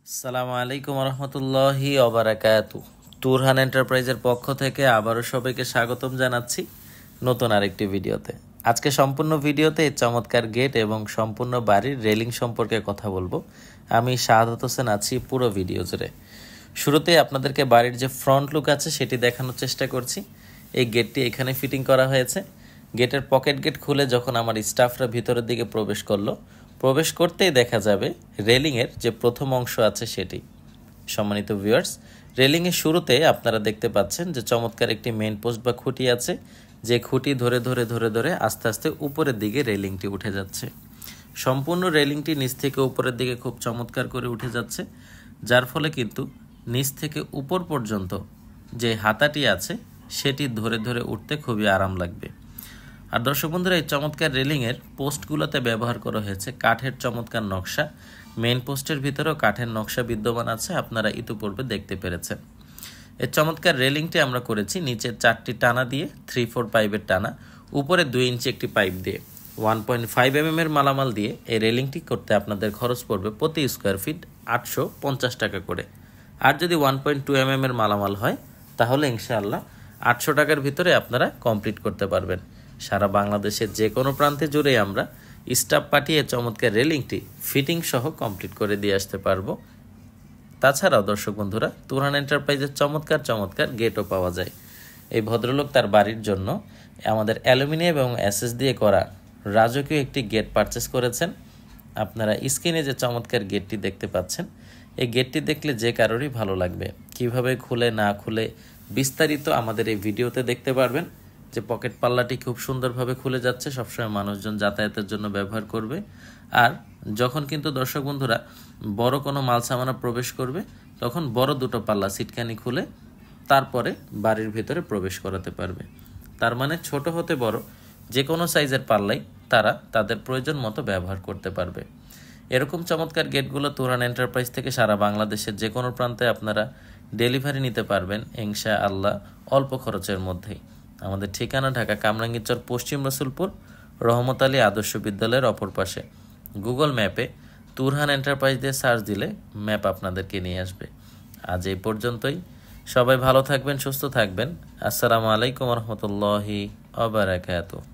আসসালামু আলাইকুম রহমতুল্লাহি ওবারাকাতু। তুরহান এন্টারপ্রাইজের পক্ষ থেকে আবারও সবাইকে স্বাগতম জানাচ্ছি নতুন আরেকটি ভিডিওতে। আজকে সম্পূর্ণ ভিডিওতে এই চমৎকার গেট এবং সম্পূর্ণ বাড়ির রেলিং সম্পর্কে কথা বলবো। আমি শাহাদাত হোসেন আছি পুরো ভিডিও জুড়ে। শুরুতেই আপনাদেরকে বাড়ির যে ফ্রন্ট লুক আছে সেটি দেখানোর চেষ্টা করছি। এই গেটটি এখানে ফিটিং করা হয়েছে। গেটের পকেট গেট খুলে যখন আমার স্টাফরা ভিতরের দিকে প্রবেশ করলো, প্রবেশ করতেই দেখা যাবে রেলিংয়ের যে প্রথম অংশ আছে সেটি। সম্মানিত ভিউয়ার্স, রেলিংয়ের শুরুতে আপনারা দেখতে পাচ্ছেন যে চমৎকার একটি মেইন পোস্ট বা খুঁটি আছে, যে খুঁটি ধরে ধরে ধরে ধরে আস্তে আস্তে উপরের দিকে রেলিংটি উঠে যাচ্ছে। সম্পূর্ণ রেলিংটি নিচ থেকে উপরের দিকে খুব চমৎকার করে উঠে যাচ্ছে, যার ফলে কিন্তু নিচ থেকে উপর পর্যন্ত যে হাতাটি আছে সেটি ধরে ধরে উঠতে খুবই আরাম লাগবে। আর দর্শক বন্ধুরা, এই চমৎকার রেলিংয়ের পোস্টগুলোতে ব্যবহার করা হয়েছে কাঠের চমৎকার নকশা। মেইন পোস্টের ভিতরেও কাঠের নকশা বিদ্যমান আছে, আপনারা ইতিপূর্বে দেখতে পেরেছেন। এই চমৎকার রেলিংটি আমরা করেছি নিচে 4টি টানা দিয়ে, 3/4 পাইপের টানা, উপরে 2 ইঞ্চি একটি পাইপ দিয়ে, 1.5 mm এর মালামাল দিয়ে এই রেলিংটি করতে আপনাদের খরচ পড়বে প্রতি স্কোয়ার ফিট 850 টাকা করে। আর যদি 1.2 mm এর মালামাল হয় তাহলে ইনশাআল্লাহ 800 টাকার ভিতরে আপনারা কমপ্লিট করতে পারবেন। সারা বাংলাদেশের যে কোনো প্রান্তে জুড়ে আমরা স্টাফ পাঠিয়ে চমৎকার রেলিংটি ফিটিং সহ কমপ্লিট করে দিয়ে আসতে পারবো। তাছাড়াও দর্শক বন্ধুরা, তুরহান এন্টারপ্রাইজের চমৎকার চমৎকার গেটও পাওয়া যায়। এই ভদ্রলোক তার বাড়ির জন্য আমাদের অ্যালুমিনিয়াম এবং এসএস দিয়ে করা রাজকীয় একটি গেট পারচেস করেছেন। আপনারা স্ক্রিনে যে চমৎকার গেটটি দেখতে পাচ্ছেন, এই গেটটি দেখলে যে কারোরই ভালো লাগবে। কিভাবে খুলে না খুলে বিস্তারিত আমাদের এই ভিডিওতে দেখতে পারবেন। যে পকেট পাল্লাটি খুব সুন্দরভাবে খুলে যাচ্ছে, সবসময় মানুষজন যাতায়াতের জন্য ব্যবহার করবে। আর যখন কিন্তু দর্শক বন্ধুরা বড় কোনো মাল সামানা প্রবেশ করবে, তখন বড় দুটো পাল্লা সিটকানি খুলে তারপরে বাড়ির ভিতরে প্রবেশ করাতে পারবে। তার মানে ছোট হতে বড় যে কোনো সাইজের পাল্লাই তারা তাদের প্রয়োজন মতো ব্যবহার করতে পারবে। এরকম চমৎকার গেটগুলো তুরহান এন্টারপ্রাইজ থেকে সারা বাংলাদেশের যে কোনো প্রান্তে আপনারা ডেলিভারি নিতে পারবেন ইনশাআল্লাহ, অল্প খরচের মধ্যেই। আমাদের ঠিকানা ঢাকা কামরাঙ্গীরচর, পশ্চিম রসুলপুর, রহমত আলী আদর্শ বিদ্যালয়ের অপর পাশে। গুগল ম্যাপে তুরহান এন্টারপ্রাইজ দিয়ে সার্চ দিলে ম্যাপ আপনাদেরকে নিয়ে আসবে। আজ এই পর্যন্তই। সবাই ভালো থাকবেন, সুস্থ থাকবেন। আসসালামু আলাইকুম রহমতুল্লাহি ওয়া বারাকাতুহু।